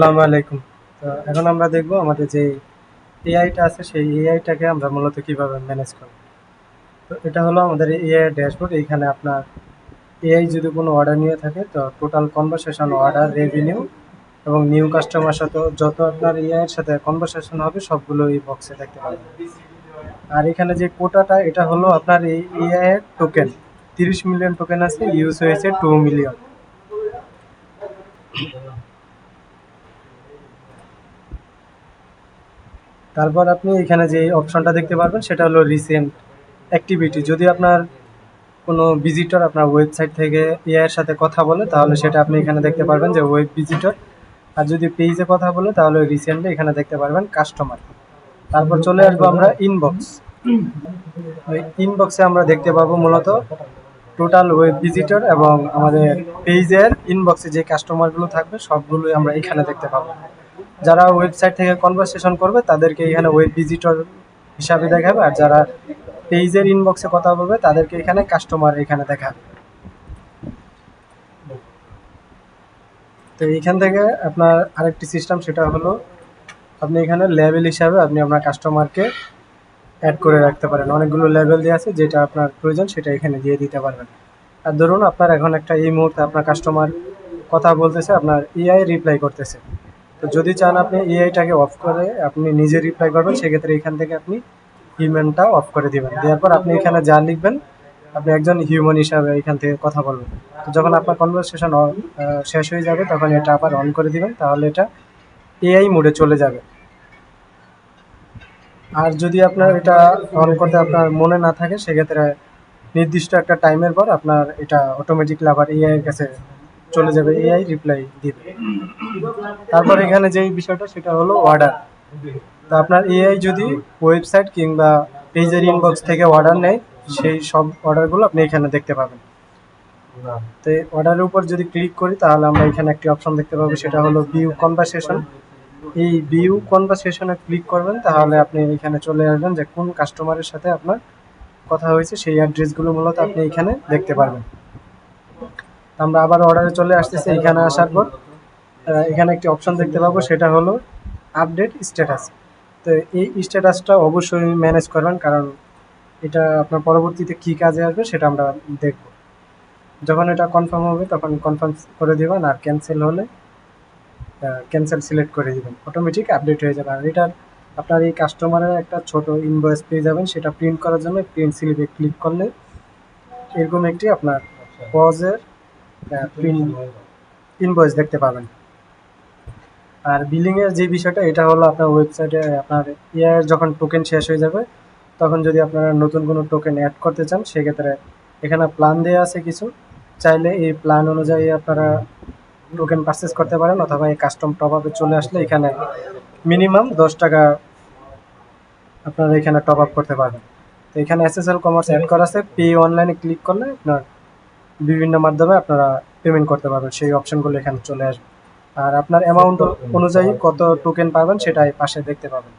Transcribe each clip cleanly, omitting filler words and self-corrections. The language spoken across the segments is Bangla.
আসসালামু আলাইকুম। তো এখন আমরা দেখব আমাদের যে এআইটা আছে সেই এআইটাকে আমরা মূলত কিভাবে ম্যানেজ করব। তো এটা হলো আমাদের এআই ড্যাশবোর্ড। এইখানে আপনার এআই যদি কোনো অর্ডার নিয়ে থাকে তো টোটাল কনভারসেশন, অর্ডার, রেভিনিউ এবং নিউ কাস্টমার সাথে যত আপনার এআই এর সাথে কনভারসেশন হবে সবগুলো এই বক্সে দেখতে পাবেন। আর এখানে যে কোটাটা এটা হলো আপনার এই এআই এর টোকেন। 30 মিলিয়ন টোকেন আছে, ইউজ হয়েছে 2 মিলিয়ন। তারপর আপনি এখানে যে অপশনটা দেখতে পারবেন সেটা হলো রিসেন্ট অ্যাক্টিভিটি। যদি আপনার কোনো ভিজিটর আপনার ওয়েবসাইট থেকে এআই এর সাথে কথা বলে তাহলে সেটা আপনি এখানে দেখতে পারবেন যে ওয়েব ভিজিটর। আর যদি পেজে কথা বলে তাহলে রিসেন্টলি এখানে দেখতে পারবেন কাস্টমার। তারপর চলে আসবো আমরা ইনবক্স। ওই ইনবক্সে আমরা দেখতে পাবো মূলত টোটাল ওয়েব ভিজিটর এবং আমাদের পেজের ইনবক্সে যে কাস্টমারগুলো থাকবে সবগুলোই আমরা এখানে দেখতে পাবো। যারা ওয়েবসাইট থেকে কনভারসেশন করবে তাদেরকে এখানে ওয়েব ভিজিটর হিসাবে দেখাবে, আর যারা পেজের ইনবক্সে কথা বলবে তাদেরকে এখানে কাস্টমার এখানে দেখাবে। তো এইখান থেকে আপনার আরেকটি সিস্টেম, সেটা হলো আপনি এখানে লেভেল হিসাবে আপনি আপনার কাস্টমারকে অ্যাড করে রাখতে পারেন। অনেকগুলো লেভেল দেওয়া আছে, যেটা আপনার প্রয়োজন সেটা এখানে দিয়ে দিতে পারবেন। আর ধরুন আপনার এখন একটা এই মুহূর্তে আপনার কাস্টমার কথা বলতেছে, আপনার এআই রিপ্লাই করতেছে। তো যদি চান আপনি এআইটাকে অফ করে আপনি নিজে রিপ্লাই করবেন, সেক্ষেত্রে এখান থেকে আপনি হিউম্যানটা অফ করে দিবেন। দেওয়ার পর আপনি এখানে যা লিখবেন আপনি একজন হিউম্যান হিসাবে এখান থেকে কথা বলবেন। তো যখন আপনার কনভারসেশন শেষ হয়ে যাবে তখন এটা আবার অন করে দিবেন, তাহলে এটা এআই মোডে চলে যাবে। আর যদি আপনার এটা অন করতে আপনার মনে না থাকে সেক্ষেত্রে নির্দিষ্ট একটা টাইমের পর আপনার এটা অটোমেটিকলি আবার এআই এর কাছে চলে যাবে, এআই রিপ্লাই দিবে। তারপর এখানে যেই বিষয়টা সেটা হলো অর্ডার। তো আপনার এআই যদি ওয়েবসাইট কিংবা পেজের ইনবক্স থেকে অর্ডার নেয় সেই সব অর্ডারগুলো আপনি এখানে দেখতে পাবেন। তো এই অর্ডারের উপর যদি ক্লিক করি তাহলে আমরা এখানে একটি অপশন দেখতে পাবো, সেটা হলো ভিউ কনভারসেশন। এই ভিউ কনভারসেশনে ক্লিক করবেন তাহলে আপনি এখানে চলে আসবেন যে কোন কাস্টমারের সাথে আপনার কথা হয়েছে সেই অ্যাড্রেসগুলো মূলত আপনি এখানে দেখতে পারবেন। আমরা আবার অর্ডারে চলে আসতেছি। এখানে আসার পর এখানে একটি অপশন দেখতে পাবো, সেটা হলো আপডেট স্ট্যাটাস। তো এই স্ট্যাটাসটা অবশ্যই ম্যানেজ করবেন, কারণ এটা আপনার পরবর্তীতে কী কাজে আসবে সেটা আমরা দেখব। যখন এটা কনফার্ম হবে তখন কনফার্ম করে দেবেন, আর ক্যান্সেল হলে ক্যান্সেল সিলেক্ট করে দিবেন, অটোমেটিক আপডেট হয়ে যাবে। আর এটার আপনার এই কাস্টমারের একটা ছোট ইনভয়েস পেয়ে যাবেন, সেটা প্রিন্ট করার জন্য প্রিন্ট স্লিপে ক্লিক করলে এরকম একটি আপনার পজের প্রিন্ট ইনভয়েস দেখতে পাবেন। আর বিলিংয়ের যে বিষয়টা এটা হলো আপনার ওয়েবসাইটে আপনার এআই যখন টোকেন শেষ হয়ে যাবে তখন যদি আপনারা নতুন কোনো টোকেন অ্যাড করতে চান সেক্ষেত্রে এখানে প্ল্যান দেওয়া আছে কিছু। চাইলে এই প্ল্যান অনুযায়ী আপনারা টোকেন পারচেস করতে পারেন, অথবা এই কাস্টম টপ আপে চলে আসলে এখানে মিনিমাম 10 টাকা আপনারা এখানে টপ আপ করতে পারবেন। তো এখানে এসএসএল কমার্স অ্যাড করা আছে, পে অনলাইনে ক্লিক করলে আপনার বিভিন্ন মাধ্যমে আপনারা পেমেন্ট করতে পারবেন, সেই অপশনগুলো এখানে চলে আসবে। আর আপনার অ্যামাউন্ট অনুযায়ী কত টোকেন পাবেন সেটাই পাশে দেখতে পাবেন।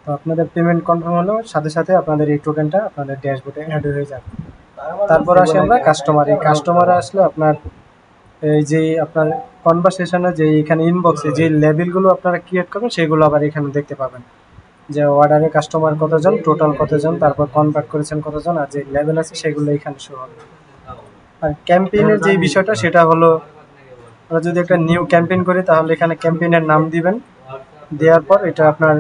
তো আপনাদের পেমেন্ট কনফার্ম হলেও সাথে সাথে আপনাদের এই টোকেনটা আপনাদের ড্যাশবোর্ডে অ্যাড হয়ে যাবে। তারপর আসি আমরা কাস্টমার। এই কাস্টমারে আসলে আপনার এই যে আপনার কনভারসেশনে যে এখানে ইনবক্সে যে লেভেলগুলো আপনারা ক্রিয়েট করবেন সেগুলো আবার এখানে দেখতে পাবেন, যে অর্ডারে কাস্টমার কতজন, টোটাল কতজন, তারপর কনভার্ট করেছেন কতজন, আর যে লেভেল আছে সেগুলো এখানে শো হবে। আর ক্যাম্পেইনের যে বিষয়টা সেটা হলো আমরা যদি একটা নিউ ক্যাম্পেইন করি তাহলে এখানে ক্যাম্পেইনের নাম দিবেন। দেওয়ার পর এটা আপনার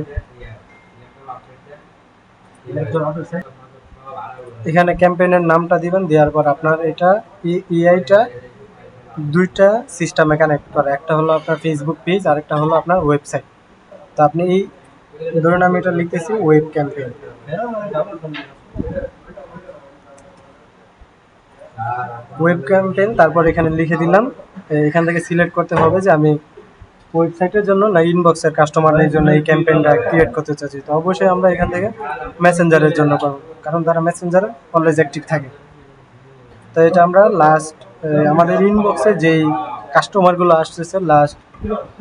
এখানে ক্যাম্পেইনের নামটা দিবেন। দেওয়ার পর আপনার এটা এআইটা দুইটা সিস্টেমে কানেক্ট করে, একটা হলো আপনার ফেসবুক পেজ আর একটা হলো আপনার ওয়েবসাইট। তো আপনি এই ধরুন আমি এটা লিখতেছি ওয়েব ক্যাম্পেইন, ওয়েব ক্যাম্পেইন, তারপর এখানে লিখে দিলাম। এখান থেকে সিলেক্ট করতে হবে যে আমি ওয়েবসাইটের জন্য না ইনবক্সের কাস্টমারদের জন্য এই ক্যাম্পেইনটা ক্রিয়েট করতে চাচ্ছি। তো অবশ্যই আমরা এখান থেকে মেসেঞ্জারের জন্য করব, কারণ তারা মেসেঞ্জারে অলওয়েজ অ্যাক্টিভ থাকে। তো এটা আমরা লাস্ট আমাদের ইনবক্সে যেই কাস্টমারগুলো আসতেছে লাস্ট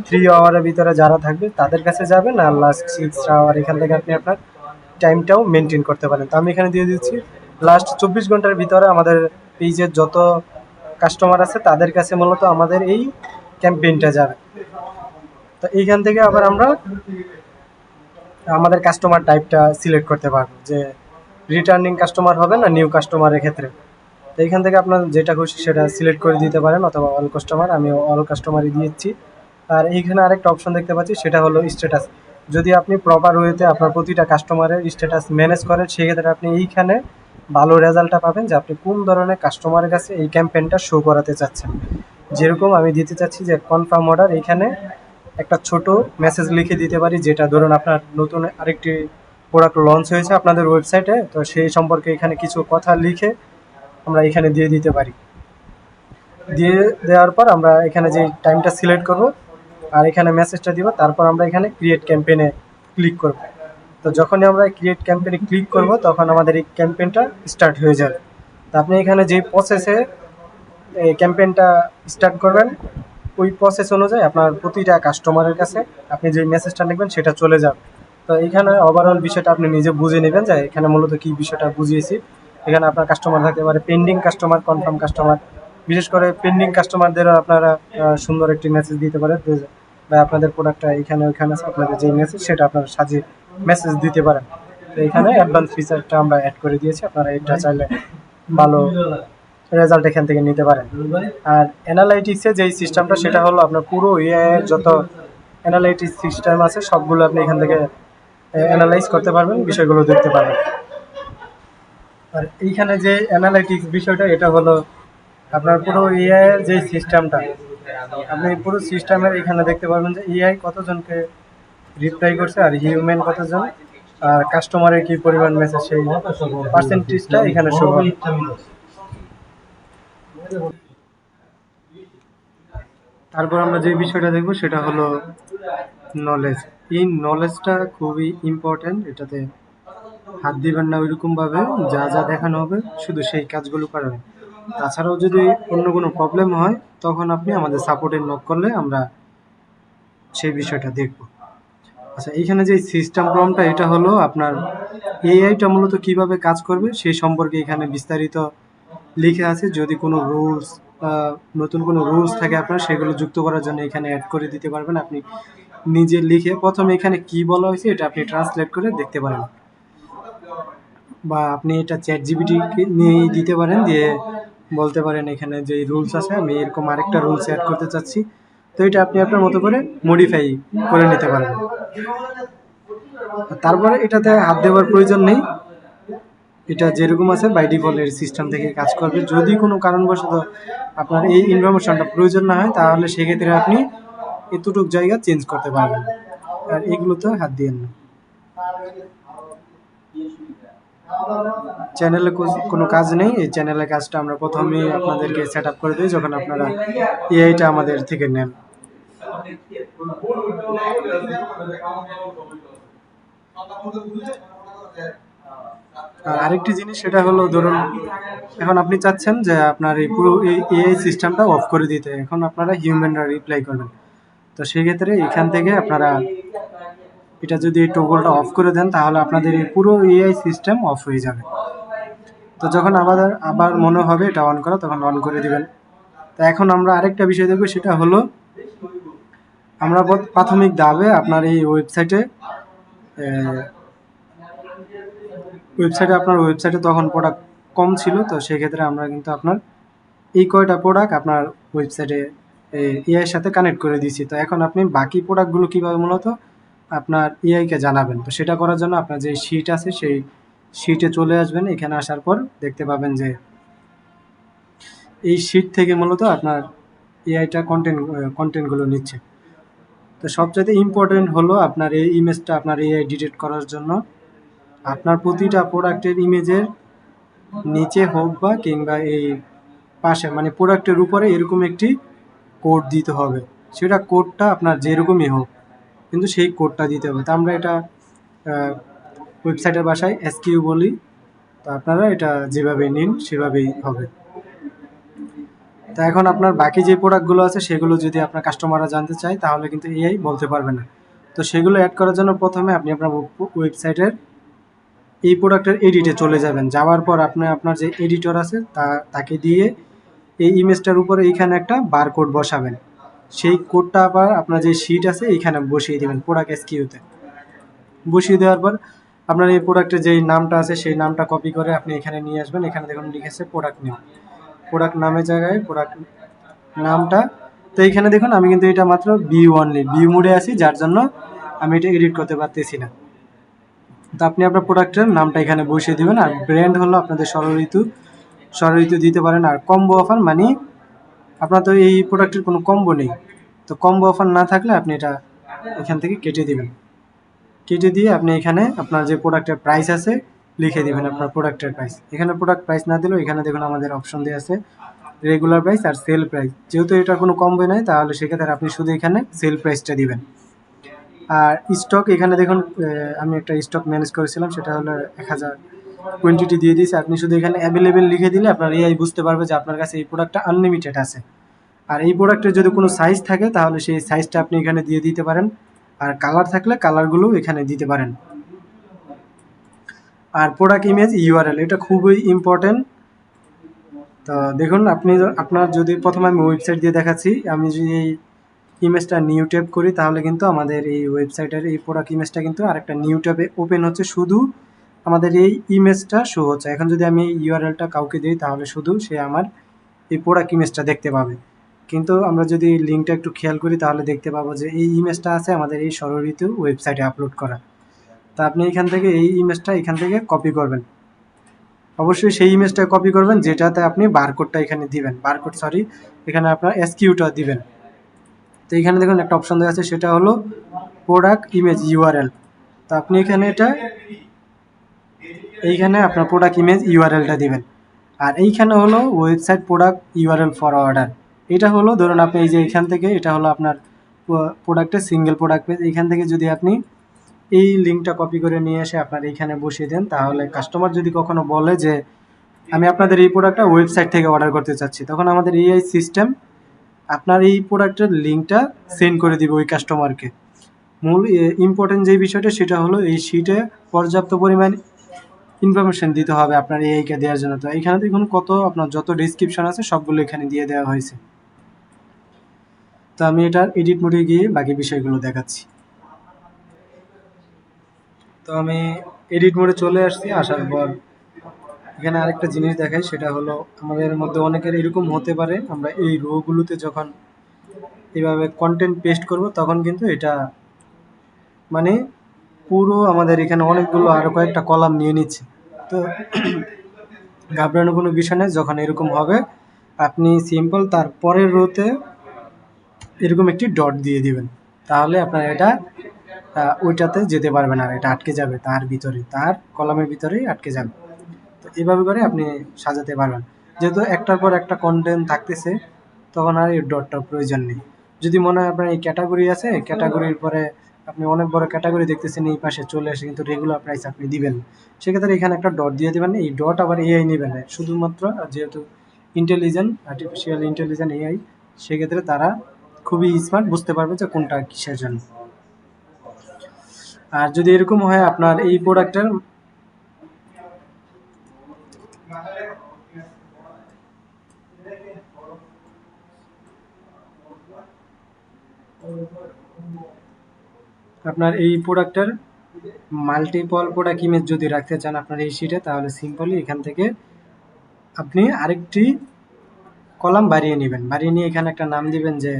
3 আওয়ারের ভিতরে যারা থাকবে তাদের কাছে যাবেন, আর লাস্ট 6 আওয়ার এখান থেকে আপনি আপনার টাইমটাও মেনটেন করতে পারেন। তো আমি এখানে দিয়ে দিচ্ছি লাস্ট 24 ঘন্টার ভিতরে আমাদের পেজের যত কাস্টমার আছে তাদের কাছে মূলত আমাদের এই ক্যাম্পেইনটা যাবে। তো এইখান থেকে আবার আমরা আমাদের কাস্টমার টাইপটা সিলেক্ট করতে পারবো যে রিটার্নিং কাস্টমার হবে না নিউ কাস্টমারের ক্ষেত্রে। তো এইখান থেকে আপনার যেটা খুশি সেটা সিলেক্ট করে দিতে পারেন, অথবা অল কাস্টমার, আমি অল কাস্টমারই দিয়েছি। আর এইখানে আরেকটা অপশন দেখতে পাচ্ছি, সেটা হলো স্ট্যাটাস। যদি আপনি প্রপার ওয়েতে আপনার প্রতিটা কাস্টমারের স্ট্যাটাস ম্যানেজ করেন, সেক্ষেত্রে আপনি এইখানে ভালো রেজাল্টটা পাবেন যে আপনি কোন ধরনের কাস্টমারের কাছে এই ক্যাম্পেইনটা শো করাতে চাচ্ছেন। যেরকম আমি দিতে চাচ্ছি যে কনফার্ম অর্ডার, এইখানে একটা ছোট মেসেজ লিখে দিতে পারি, যেটা ধরুন আপনার নতুন আরেকটি প্রোডাক্ট লঞ্চ হয়েছে আপনাদের ওয়েবসাইটে, তো সেই সম্পর্কে এখানে কিছু কথা লিখে আমরা এখানে দিয়ে দিতে পারি। দিয়ে দেওয়ার পর আমরা এখানে যে টাইমটা সিলেক্ট করব আর এখানে মেসেজটা দিব, তারপর আমরা এখানে ক্রিয়েট ক্যাম্পেইনে ক্লিক করব। তো যখনই আমরা ক্রিয়েট ক্যাম্পেইনে ক্লিক করব তখন আমাদের এই ক্যাম্পেইনটা স্টার্ট হয়ে যাবে। তো আপনি এখানে যে প্রসেসে এই ক্যাম্পেইনটা স্টার্ট করবেন, ওই প্রসেস অনুযায়ী আপনার প্রতিটা কাস্টমারের কাছে আপনি যে মেসেজটা লিখবেন সেটা চলে যাবে। তো এইখানে ওভারঅল বিষয়টা আপনি নিজে বুঝে নেবেন যে এখানে মূলত কী বিষয়টা বুঝিয়েছি। এখানে আপনার কাস্টমার থাকতে পারে পেন্ডিং কাস্টমার, কনফার্ম কাস্টমার। বিশেষ করে পেন্ডিং কাস্টমারদেরও আপনারা সুন্দর একটি মেসেজ দিতে পারেন যে ভাই আপনাদের প্রোডাক্টটা এখানে ওইখানে আছে, আপনাদের যে মেসেজ সেটা আপনারা সাজিয়ে মেসেজ দিতে পারেন। তো এখানে অ্যাডভান্স ফিচারটা আমরা অ্যাড করে দিয়েছি, আপনারা এটা চাইলে ভালো রেজাল্ট এখান থেকে নিতে পারেন। আর অ্যানালাইটিক্সে যেই সিস্টেমটা সেটা হলো আপনার পুরো এআই এর যত অ্যানালাইটিক্স সিস্টেম আছে সবগুলো আপনি এখান থেকে অ্যানালাইজ করতে পারবেন, বিষয়গুলো দেখতে পারবেন। আর এইখানে যে অ্যানালাইটিক্স বিষয়টা, এটা হলো আপনার পুরো এআই এর যে সিস্টেমটা, আপনি পুরো সিস্টেমের এখানে দেখতে পারবেন যে এআই কতজনকে রিপ্লাই করছে আর হিউম্যান কতজন, আর কাস্টমারের কি পরিমাণ মেসেজ, সেই পার্সেন্টেজটা এখানে শো হবে। তারপর আমরা যে বিষয়টা দেখব সেটা হলো নলেজ। এই নলেজটা খুবই ইম্পর্ট্যান্ট, এটাতে হাত দিবেন না ওইরকমভাবে, যা যা দেখানো হবে শুধু সেই কাজগুলো করাবেন। তাছাড়াও যদি অন্য কোনো প্রবলেম হয় তখন আপনি আমাদের সাপোর্টে নক করলে আমরা সেই বিষয়টা দেখব। আচ্ছা, এইখানে যে সিস্টেম প্রম্পটটা, এটা হলো আপনার এআইটা মূলত কিভাবে কাজ করবে সেই সম্পর্কে এখানে বিস্তারিত লিখে আছে। যদি কোনো রুলস, নতুন কোনো রুলস থাকে আপনার, সেগুলো যুক্ত করার জন্য এখানে অ্যাড করে দিতে পারবেন। আপনি নিজে লিখে প্রথমে এখানে কি বলা হয়েছে এটা আপনি ট্রান্সলেট করে দেখতে পারেন, বা আপনি এটা চ্যাট জিপিটি নিয়ে দিতে পারেন, দিয়ে বলতে পারেন এখানে যে রুলস আছে আমি এরকম আরেকটা রুলস অ্যাড করতে চাচ্ছি। তো এটা আপনি আপনার মতো করে মডিফাই করে নিতে পারেন। তারপরে এটাতে হাত দেওয়ার প্রয়োজন নেই, এটা যেরকম আছে বাই ডিফল্ট এর সিস্টেম থেকে কাজ করবে। যদি কোনো কারণবশত আপনার এই ইনফরমেশনটা প্রয়োজন না হয় তাহলে সেক্ষেত্রে আপনি এতটুক জায়গা চেঞ্জ করতে পারবেন, আর এগুলোতে হাত দিয়েন না। চ্যানেলে কোনো কাজ নেই, এই চ্যানেলের কাজটা আমরা প্রথমেই আপনাদেরকে সেট আপ করে দিই যখন আপনারা এআইটা আমাদের থেকে নেন। আর আরেকটি জিনিস সেটা হলো, ধরুন এখন আপনি চাচ্ছেন যে আপনার এই পুরো এই এআই সিস্টেমটা অফ করে দিতে, এখন আপনারা হিউম্যানরা রিপ্লাই করবেন। তো সেক্ষেত্রে এখান থেকে আপনারা এটা যদি এই টগলটা অফ করে দেন তাহলে আপনাদের এই পুরো এআই সিস্টেম অফ হয়ে যাবে। তো যখন আবার মনে হবে এটা অন করা, তখন অন করে দিবেন। তো এখন আমরা আরেকটা বিষয় দেখব, সেটা হলো আমরা প্রাথমিক ধাপে আপনার এই ওয়েবসাইটে তখন প্রোডাক্ট কম ছিল, তো সেক্ষেত্রে আমরা কিন্তু আপনার এই কয়টা প্রোডাক্ট আপনার ওয়েবসাইটে এআইয়ের সাথে কানেক্ট করে দিয়েছি। তো এখন আপনি বাকি প্রোডাক্টগুলো কীভাবে মূলত আপনার এআইকে জানাবেন, তো সেটা করার জন্য আপনার যে শিট আছে সেই শিটে চলে আসবেন। এখানে আসার পর দেখতে পাবেন যে এই শিট থেকে মূলত আপনার এআইটা কন্টেন্টগুলো নিচ্ছে। তো সবচেয়ে ইম্পর্টেন্ট হলো আপনার এই ইমেজটা আপনার এআই ডিটেক্ট করার জন্য আপনার প্রতিটা প্রোডাক্টের ইমেজের নিচে হোক বা কিংবা এই পাশে, মানে প্রোডাক্টের উপরে এরকম একটি কোড দিতে হবে। সেটা কোডটা আপনার যেরকমই হোক, কিন্তু সেই কোডটা দিতে হবে। তো আমরা এটা ওয়েবসাইটের ভাষায় এসকিউ বলি। তো আপনারা এটা যেভাবে নিন সেভাবেই হবে। তো এখন আপনার বাকি যে প্রোডাক্টগুলো আছে সেগুলো যদি আপনার কাস্টমাররা জানতে চায় তাহলে কিন্তু এআই বলতে পারবে না। তো সেগুলো অ্যাড করার জন্য প্রথমে আপনি আপনার ওয়েবসাইটের এই প্রোডাক্টের এডিটে চলে যাবেন। যাওয়ার পর আপনি আপনার যে এডিটর আছে তাকে দিয়ে এই ইমেজটার উপরে এইখানে একটা বারকোড বসাবেন। সেই কোডটা আবার আপনার যে শিট আছে এইখানে বসিয়ে দেবেন প্রোডাক্ট এসকিউতে। বসিয়ে দেওয়ার পর আপনার এই প্রোডাক্টের যেই নামটা আছে সেই নামটা কপি করে আপনি এখানে নিয়ে আসবেন। এখানে দেখুন লিখেছে প্রোডাক্ট নেম, প্রোডাক্ট নামের জায়গায় প্রোডাক্ট নামটা। তো এইখানে দেখুন আমি কিন্তু এটা মাত্র ভিউ অনলি, ভিউ মোডে আছি, যার জন্য আমি এটা এডিট করতে পারতেছি না। তো আপনি আপনার প্রোডাক্টের নামটা এখানে বসিয়ে দিবেন। আর ব্র্যান্ড হলো আপনাদের ষড়ঋতু দিতে পারেন। আর কম্বো অফার মানে আপনার তো এই প্রোডাক্টের কোনো কম্বো নেই, তো কম্বো অফার না থাকলে আপনি এটা এখান থেকে কেটে দিবেন। কেটে দিয়ে আপনি এখানে আপনার যে প্রোডাক্টের প্রাইস আছে লিখে দিবেন আপনার প্রোডাক্টের প্রাইস। এখানে প্রোডাক্ট প্রাইস না দিলেও এখানে দেখুন আমাদের অপশন দেওয়া আছে রেগুলার প্রাইস আর সেল প্রাইস। যেহেতু এটার কোনো কম্বো নাই তাহলে সেক্ষেত্রে আপনি শুধু এখানে সেল প্রাইসটা দিবেন। আর স্টক এখানে দেখুন আমি একটা স্টক ম্যানেজ করেছিলাম, সেটা হলো 1000 কোয়ান্টিটি দিয়ে দিয়েছি। আপনি শুধু এখানে অ্যাভেলেবেল লিখে দিলে আপনার এআই বুঝতে পারবে যে আপনার কাছে এই প্রোডাক্টটা আনলিমিটেড আছে। আর এই প্রোডাক্টের যদি কোনো সাইজ থাকে তাহলে সেই সাইজটা আপনি এখানে দিয়ে দিতে পারেন। আর কালার থাকলে কালারগুলো এখানে দিতে পারেন। আর প্রোডাক্ট ইমেজ ইউআরএল এটা খুবই ইম্পর্টেন্ট। তো দেখুন আপনি আপনার যদি প্রথমে আমি ওয়েবসাইট দিয়ে দেখাচ্ছি, আমি যদি এই ইমেজটা নিউ ট্যাব করি তাহলে কিন্তু আমাদের এই ওয়েবসাইটের এই প্রোডাক্ট ইমেজটা কিন্তু আরেকটা নিউ ট্যাবে ওপেন হচ্ছে, শুধু আমাদের এই ইমেজটা শো হচ্ছে। এখন যদি আমি ইউআরএলটা কাউকে দিই তাহলে শুধু সে আমার এই প্রোডাক্ট ইমেজটা দেখতে পাবে। কিন্তু আমরা যদি লিঙ্কটা একটু খেয়াল করি তাহলে দেখতে পাবো যে এই ইমেজটা আছে আমাদের এই ষড়ঋতু ওয়েবসাইটে আপলোড করা। তা আপনি এখান থেকে এই ইমেজটা এখান থেকে কপি করবেন। অবশ্যই সেই ইমেজটা কপি করবেন যেটাতে আপনি বারকোডটা এখানে দিবেন, এখানে আপনার এসকিউটা দিবেন। তো এখানে দেখুন একটা অপশন দেওয়া আছে, সেটা হলো প্রোডাক্ট ইমেজ ইউআরএল। তো আপনি এখানে এইখানে আপনার প্রোডাক্ট ইমেজ ইউআরএলটা দিবেন। আর এইখানে হলো website product URL for order. এটা হলো ধরুন আপনি এই যে এখান থেকে এটা হলো আপনার প্রোডাক্টের সিঙ্গেল প্রোডাক্ট পেজ। এইখান থেকে যদি আপনি এই লিঙ্কটা কপি করে নিয়ে এসে আপনার এইখানে বসিয়ে দেন তাহলে কাস্টমার যদি কখনো বলে যে আমি আপনাদের এই প্রোডাক্টটা ওয়েবসাইট থেকে অর্ডার করতে চাচ্ছি, তখন আমাদের এআই সিস্টেম আপনার এই প্রোডাক্টের লিঙ্কটা সেন্ড করে দিবে ওই কাস্টমারকে। মূল ইম্পর্টেন্ট যে বিষয়টা সেটা হলো এই শিটে পর্যাপ্ত পরিমাণ ইনফরমেশন দিতে হবে আপনার এআইকে দেওয়ার জন্য। তো এখানে দেখুন কত আপনার যত ডিসক্রিপশন আছে সবগুলো এখানে দিয়ে দেওয়া হয়েছে। তো আমি এটার এডিট মোডে গিয়ে বাকি বিষয়গুলো দেখাচ্ছি। তো আমি এডিট মোডে চলে আসছি, আসার পর এখানে আরেকটা জিনিস দেখাই, সেটা হলো আমাদের মধ্যে অনেকের এরকম হতে পারে আমরা এই রোগুলোতে যখন এইভাবে কন্টেন্ট পেস্ট করব তখন কিন্তু এটা মানে পুরো আমাদের এখানে অনেকগুলো আরও কয়েকটা কলাম নিয়ে নিচ্ছে। তো ঘাবড়ানোর কোনো বিষয় নেই, যখন এরকম হবে আপনি সিম্পল তার পরের রোতে এরকম একটি ডট দিয়ে দিবেন, তাহলে আপনার এটা ওইটাতে যেতে পারবে না, আর এটা আটকে যাবে তার ভিতরে, তার কলামের ভিতরেই আটকে যাবে। তো এভাবে করে আপনি সাজাতে পারবেন। যেহেতু একটার পর একটা কন্টেন্ট থাকতেছে তখন আর এই ডটটার প্রয়োজন নেই। যদি মনে হয় আপনার এই ক্যাটাগরি আছে, ক্যাটাগরির পরে আপনি অনেক বড় ক্যাটাগরি দেখতেছেন এই পাশে চলে আসে কিন্তু রেগুলার প্রাইস আপনি দিবেন, সেক্ষেত্রে এখানে একটা ডট দিয়ে দেবেন। এই ডট আবার এআই নেবে না, শুধুমাত্র যেহেতু আর্টিফিশিয়াল ইন্টেলিজেন্ট এআই, সেক্ষেত্রে তারা খুবই স্মার্ট, বুঝতে পারবে যে কোনটা কিসের জন্য। আর যদি এরকম হয় আপনার এই প্রোডাক্টের মাল্টিপল প্রোডাক্ট ইমেজ যদি রাখতে চান আপনার এই শিটে, তাহলে সিম্পলি এখান থেকে আপনি আরেকটি কলাম বাড়িয়ে নেবেন, বাড়িয়ে নিয়ে এখানে একটা নাম দিবেন যে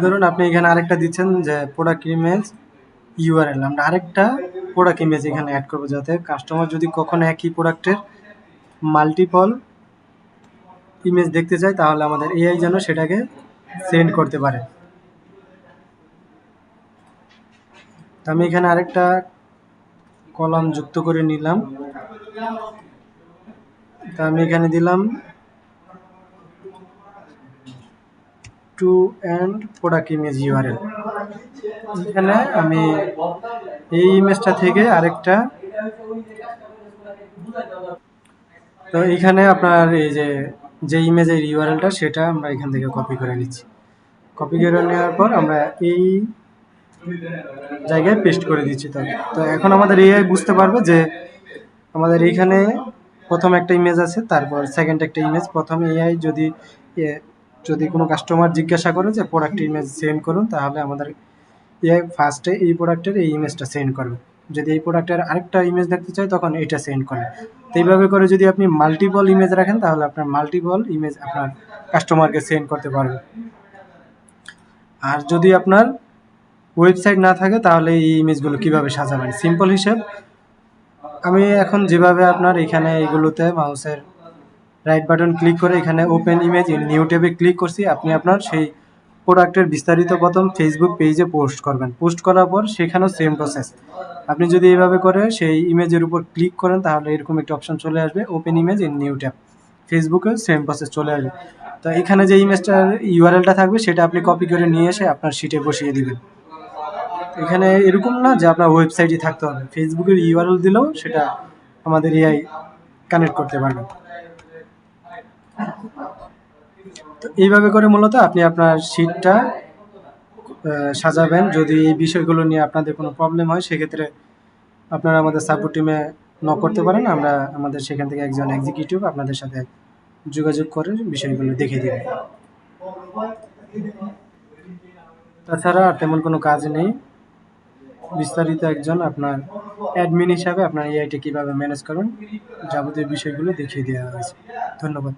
ধরুন আপনি এখানে আরেকটা দিচ্ছেন যে প্রোডাক্ট ইমেজ ইউআরএল। আমরা আরেকটা প্রোডাক্ট ইমেজ এখানে অ্যাড করবো, যাতে কাস্টমার যদি কখনো একই প্রোডাক্টের মাল্টিপল ইমেজ দেখতে চায় তাহলে আমাদের এআই যেন সেটাকে সেন্ড করতে পারে। তো আমি এখানে আরেকটা কলাম যুক্ত করে নিলাম। তো আমি এখানে দিলাম two and product image URL. এখানে আমি এই ইমেজটা থেকে আরেকটা, তো এখানে আপনার এই যে ইমেজের ইউআরএলটা সেটা আমরা এখান থেকে কপি করে নিচ্ছি। কপি করে নেওয়ার পর আমরা এই জায়গায় পেস্ট করে দিচ্ছি। তো এখন আমাদের এআই বুঝতে পারবে যে আমাদের এইখানে প্রথম একটা ইমেজ আছে, তারপর সেকেন্ড একটা ইমেজ। প্রথম এআই যদি কোনো কাস্টমার জিজ্ঞাসা করে যে প্রোডাক্ট ইমেজ সেন্ড করুন, তাহলে আমাদের এআই ফার্স্টে এই প্রোডাক্টের এই ইমেজটা সেন্ড করবে। যদি এই প্রোডাক্টের আরেকটা ইমেজ দেখতে চাই তখন এটা সেন্ড করবে। তো এইভাবে করে যদি আপনি মাল্টিপল ইমেজ রাখেন তাহলে আপনার মাল্টিপল ইমেজ আপনার কাস্টমারকে সেন্ড করতে পারবে। আর যদি আপনার ওয়েবসাইট না থাকে তাহলে এই ইমেজগুলো কিভাবে সাজাবেন, সিম্পল হিসেব আমি এখন যেভাবে আপনার এখানে এইগুলোতে মাউসের রাইট বাটন ক্লিক করে এখানে ওপেন ইমেজ ইন নিউ ট্যাবে ক্লিক করছি। আপনি আপনার সেই প্রোডাক্টের বিস্তারিত প্রথম ফেসবুক পেজে পোস্ট করবেন। পোস্ট করার পর সেখানেও সেম প্রসেস। আপনি যদি এইভাবে করে সেই ইমেজের উপর ক্লিক করেন তাহলে এরকম একটা অপশন চলে আসবে, open image in new tab. ফেসবুকেও সেম প্রসেস চলে আসবে। তো এখানে যে ইমেজটার ইউআরএলটা থাকবে সেটা আপনি কপি করে নিয়ে এসে আপনার শিটে বসিয়ে দিবেন। এখানে এরকম না যে আপনার ওয়েবসাইটই থাকতে হবে, ফেসবুকের ইউআরএল দিলেও সেটা আমাদের এআই কানেক্ট করতে পারবে। তো এইভাবে করে মূলত আপনি আপনার শিটটা সাজাবেন। যদি এই বিষয়গুলো নিয়ে আপনাদের কোনো প্রবলেম হয় সেক্ষেত্রে আপনারা আমাদের সাপোর্ট টিমে নক করতে পারেন। আমাদের সেখান থেকে একজন এক্সিকিউটিভ আপনাদের সাথে যোগাযোগ করে বিষয়গুলো দেখিয়ে দেবে। তাছাড়া আর তেমন কোনো কাজ নেই। বিস্তারিত একজন আপনার অ্যাডমিন হিসাবে আপনার এআইটি কীভাবে ম্যানেজ করুন যাবতীয় বিষয়গুলো দেখিয়ে দেওয়া হয়েছে। ধন্যবাদ।